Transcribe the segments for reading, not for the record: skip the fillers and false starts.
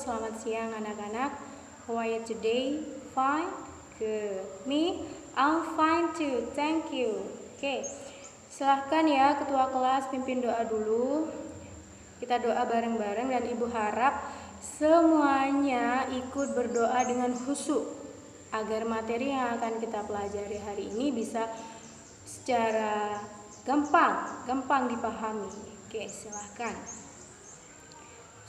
selamat siang anak-anak. How are you today? Fine? Good. Me? I'm fine too, thank you. Oke, silahkan ya ketua kelas pimpin doa dulu. Kita doa bareng-bareng dan ibu harap semuanya ikut berdoa dengan khusyuk agar materi yang akan kita pelajari hari ini bisa secara gampang dipahami. Oke, silahkan.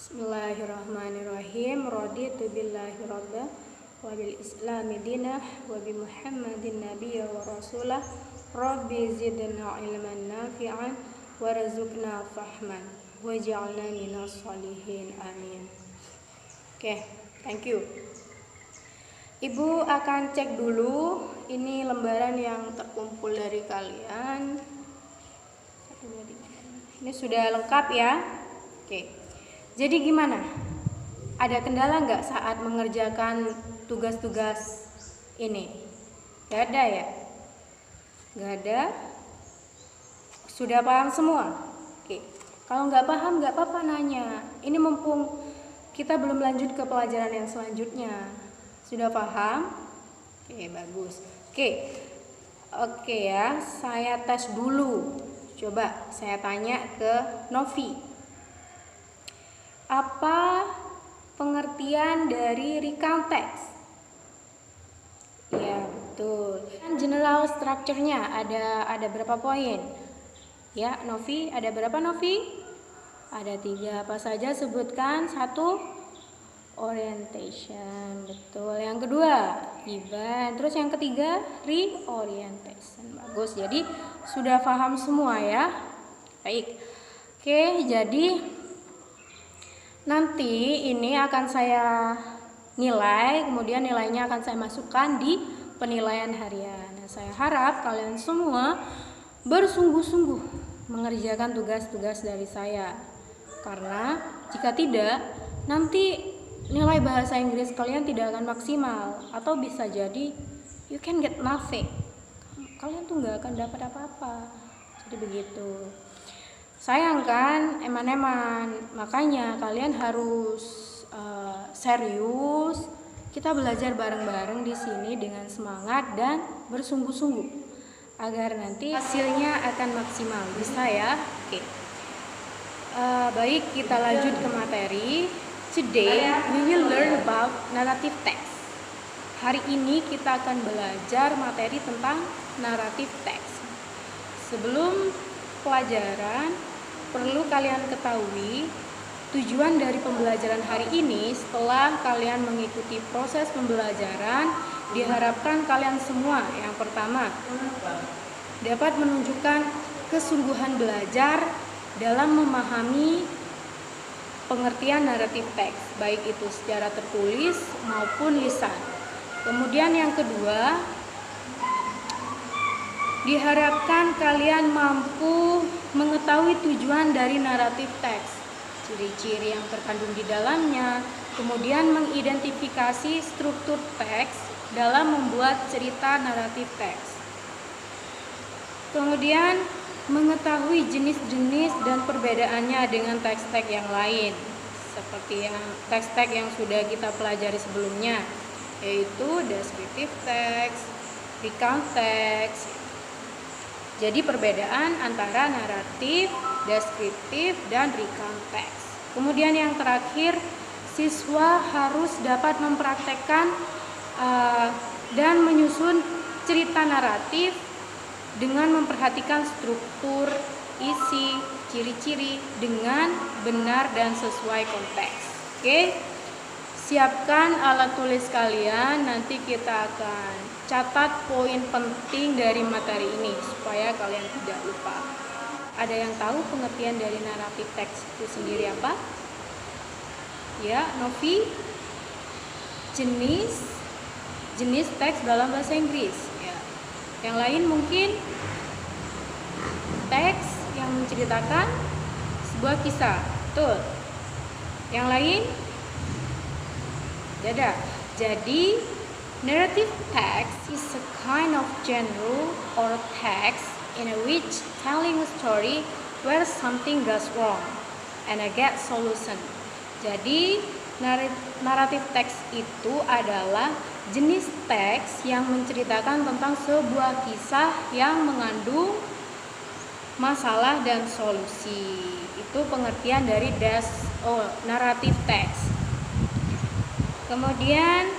Bismillahirrahmanirrahim. Raditu billahi rabba wa bil islami dinah wa bi muhammadin nabiyya wa rasulah. Rabbi zidna ilman nafi'an warzuqna fahman waj'alna minas sholihin. Amin. Oke, thank you. Ibu akan cek dulu ini lembaran yang terkumpul dari kalian. Ini sudah lengkap ya. Oke. Jadi gimana? Ada kendala nggak saat mengerjakan tugas-tugas ini? Gak ada ya? Gak ada? Sudah paham semua? Oke. Kalau nggak paham nggak apa-apa nanya. Ini mumpung kita belum lanjut ke pelajaran yang selanjutnya. Sudah paham? Oke, bagus. Oke ya, saya tes dulu. Coba saya tanya ke Novi. Apa pengertian dari recount text? Ya, betul. General structure-nya ada berapa poin? Ya, Novi, ada berapa Novi? Ada 3. Apa saja sebutkan? 1, orientation. Betul. Yang kedua, event. Terus yang ketiga, reorientation. Bagus. Jadi sudah paham semua ya? Baik. Oke, jadi nanti ini akan saya nilai, kemudian nilainya akan saya masukkan di penilaian harian. Nah, saya harap kalian semua bersungguh-sungguh mengerjakan tugas-tugas dari saya. Karena jika tidak, nanti nilai bahasa Inggris kalian tidak akan maksimal, atau bisa jadi you can get nothing. Kalian tuh nggak akan dapat apa-apa. Jadi begitu. Sayang kan, eman-eman. Makanya kalian harus serius. Kita belajar bareng-bareng di sini dengan semangat dan bersungguh-sungguh agar nanti hasilnya akan maksimal. Bisa ya? Oke. Baik, kita lanjut ke materi. Today we will learn about narrative text. Hari ini kita akan belajar materi tentang narrative text. Sebelum pelajaran, perlu kalian ketahui tujuan dari pembelajaran hari ini. Setelah kalian mengikuti proses pembelajaran, diharapkan kalian semua yang pertama dapat menunjukkan kesungguhan belajar dalam memahami pengertian naratif teks, baik itu secara tertulis maupun lisan. Kemudian yang kedua, diharapkan kalian mampu mengetahui tujuan dari naratif teks, ciri-ciri yang terkandung di dalamnya, kemudian mengidentifikasi struktur teks dalam membuat cerita naratif teks. Kemudian mengetahui jenis-jenis dan perbedaannya dengan teks-teks yang lain, seperti yang teks-teks yang sudah kita pelajari sebelumnya, yaitu descriptive text, recount text. Jadi perbedaan antara naratif, deskriptif, dan recount text. Kemudian yang terakhir, siswa harus dapat mempraktekkan dan menyusun cerita naratif dengan memperhatikan struktur, isi, ciri-ciri dengan benar dan sesuai konteks. Oke? Siapkan alat tulis kalian, nanti kita akan catat poin penting dari materi ini supaya kalian tidak lupa. Ada yang tahu pengertian dari naratif teks itu sendiri apa? Ya, Novi? Jenis teks dalam bahasa Inggris. Ya. Yang lain mungkin teks yang menceritakan sebuah kisah. Betul. Yang lain? Tidak. Jadi narrative text is a kind of genre or text in which telling a story where something goes wrong and a get solution. Jadi Naratif teks itu adalah jenis teks yang menceritakan tentang sebuah kisah yang mengandung masalah dan solusi. Itu pengertian dari naratif teks. Kemudian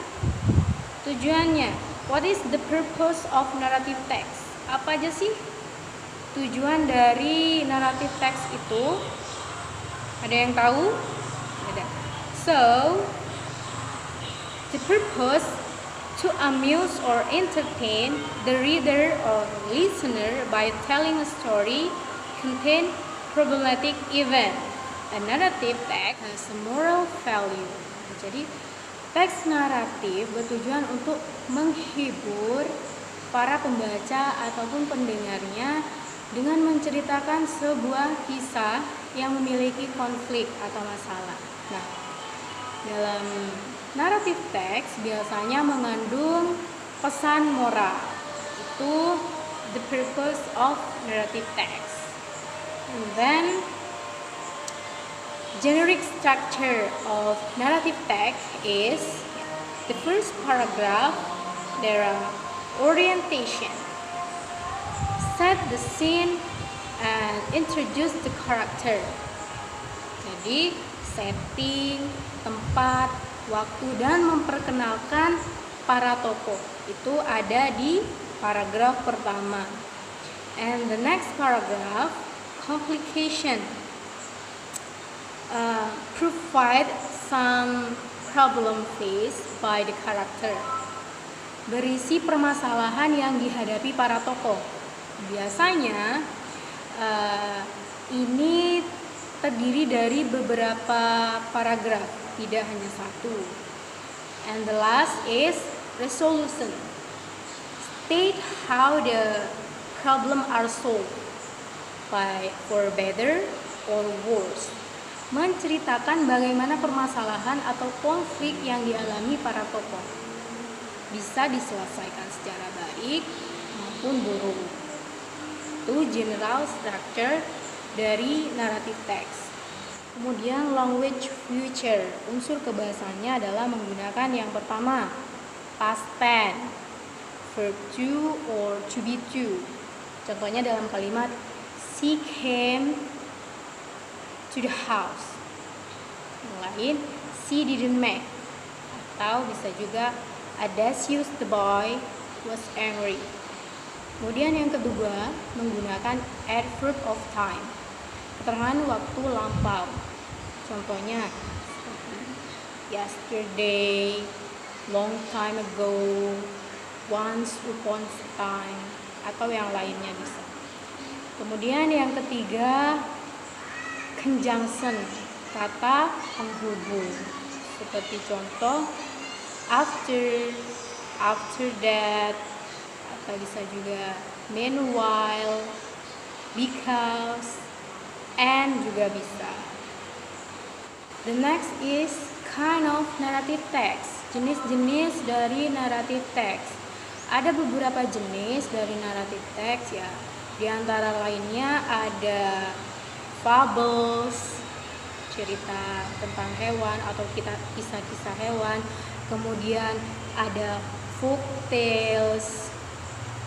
tujuannya, what is the purpose of narrative text? Apa aja sih tujuan dari naratif teks itu? Ada yang tahu? Ada. So, the purpose to amuse or entertain the reader or listener by telling a story contain problematic event. A narrative text has a moral value. Jadi, teks naratif bertujuan untuk menghibur para pembaca ataupun pendengarnya dengan menceritakan sebuah kisah yang memiliki konflik atau masalah. Nah, dalam naratif teks biasanya mengandung pesan moral. Itu the purpose of narrative text. And then generic structure of narrative text is the first paragraph, there are orientation, set the scene and introduce the character. Jadi setting, tempat, waktu, dan memperkenalkan para tokoh itu ada di paragraf pertama. And the next paragraph, complication, provide some problem faced by the character. Berisi permasalahan yang dihadapi para tokoh. Biasanya ini terdiri dari beberapa paragraf, tidak hanya satu. And the last is resolution. State how the problem are solved for better or worse. Menceritakan bagaimana permasalahan atau konflik yang dialami para tokoh bisa diselesaikan secara baik maupun buruk. Itu general structure dari naratif teks. Kemudian language feature, unsur kebahasannya adalah menggunakan yang pertama past tense, verb to or to be to. Contohnya dalam kalimat she came to the house. Yang lain, she didn't make. Atau bisa juga Odysseus the boy was angry. Kemudian yang kedua, menggunakan adverb of time, keterangan waktu lampau. Contohnya yesterday, long time ago, once upon a time, atau yang lainnya bisa. Kemudian yang ketiga, conjunction, kata penghubung, seperti contoh after that, atau bisa juga meanwhile, because, and juga bisa. The next is kind of narrative text, jenis-jenis dari naratif teks. Ada beberapa jenis dari naratif teks ya. Di antara lainnya ada fables, cerita tentang hewan atau kisah-kisah hewan. Kemudian ada folk tales,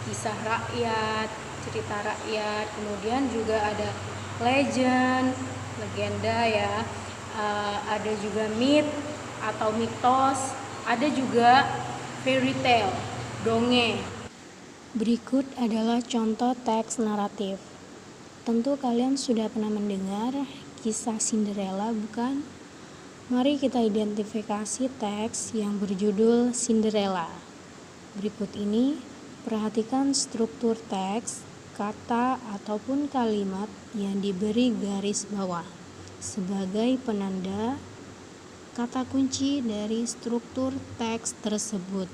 kisah rakyat, cerita rakyat. Kemudian juga ada legend, legenda ya. Ada juga myth atau mitos. Ada juga fairy tale, dongeng. Berikut adalah contoh teks naratif. Tentu kalian sudah pernah mendengar kisah Cinderella, bukan? Mari kita identifikasi teks yang berjudul Cinderella. Berikut ini, perhatikan struktur teks, kata ataupun kalimat yang diberi garis bawah sebagai penanda kata kunci dari struktur teks tersebut.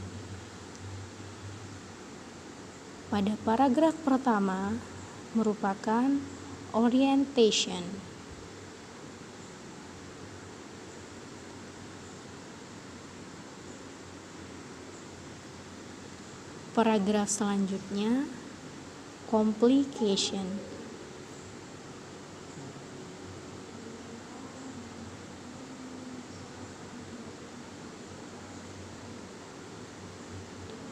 Pada paragraf pertama merupakan orientation. Paragraf selanjutnya complication.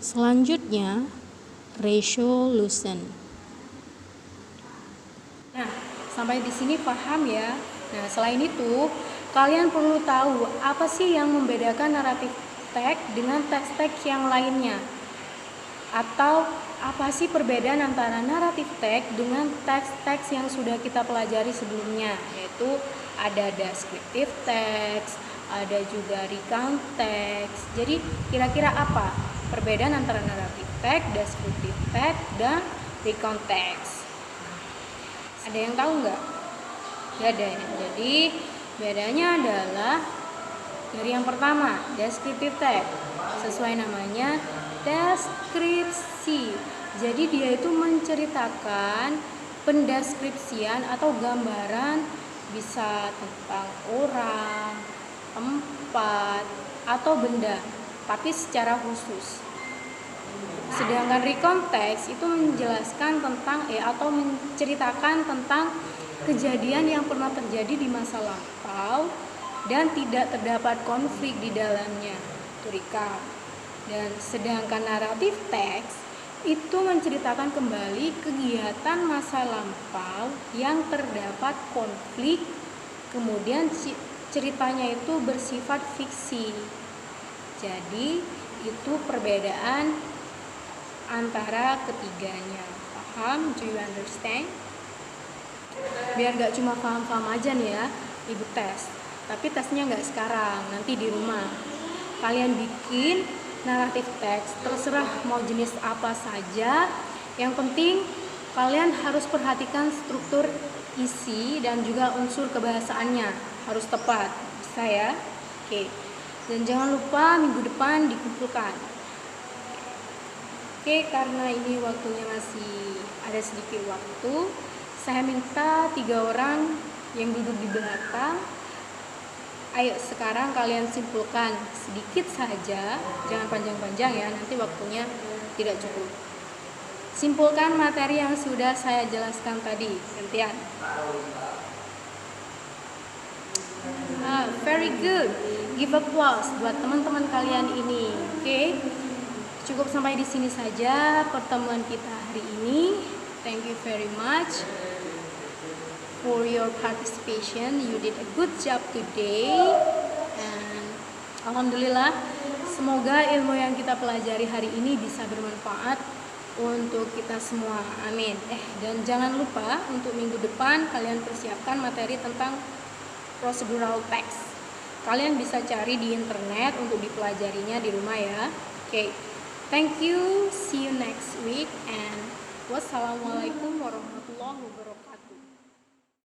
Selanjutnya, resolution. Nah, sampai di sini paham ya? Nah, selain itu, kalian perlu tahu apa sih yang membedakan naratif teks dengan teks-teks yang lainnya. Atau apa sih perbedaan antara naratif teks dengan teks-teks yang sudah kita pelajari sebelumnya, yaitu ada descriptive text, ada juga recount text. Jadi kira-kira apa perbedaan antara naratif text, descriptive text, dan recount text? Ada yang tahu nggak? Gak ada ya. Jadi bedanya adalah dari yang pertama, descriptive text. Sesuai namanya, deskripsi. Jadi dia itu menceritakan pendeskripsian atau gambaran, bisa tentang orang, tempat, atau benda, tapi secara khusus. Sedangkan recount text itu menjelaskan tentang atau menceritakan tentang kejadian yang pernah terjadi di masa lampau dan tidak terdapat konflik di dalamnya, itu recount. Dan sedangkan naratif teks itu menceritakan kembali kegiatan masa lampau yang terdapat konflik, kemudian ceritanya itu bersifat fiksi. Jadi itu perbedaan antara ketiganya. Paham? Do you understand? Biar gak cuma paham-paham aja nih ya, ibu tes. Tapi tesnya gak sekarang, nanti di rumah. Kalian bikin naratif teks, terserah mau jenis apa saja. Yang penting kalian harus perhatikan struktur isi dan juga unsur kebahasaannya harus tepat. Bisa ya? Oke. Dan jangan lupa minggu depan dikumpulkan. Oke, karena ini waktunya masih ada sedikit waktu, saya minta 3 orang yang duduk di belakang. Ayo sekarang kalian simpulkan sedikit saja, jangan panjang-panjang ya, nanti waktunya tidak cukup. Simpulkan materi yang sudah saya jelaskan tadi, gantian. Very good. Give applause buat teman-teman kalian ini. Oke. Cukup sampai di sini saja pertemuan kita hari ini. Thank you very much for your participation. You did a good job today. And alhamdulillah, semoga ilmu yang kita pelajari hari ini bisa bermanfaat untuk kita semua. Amin. Dan jangan lupa untuk minggu depan kalian persiapkan materi tentang procedural text. Kalian bisa cari di internet untuk dipelajarinya di rumah ya. Oke. Thank you. See you next week and wassalamualaikum warahmatullahi wabarakatuh.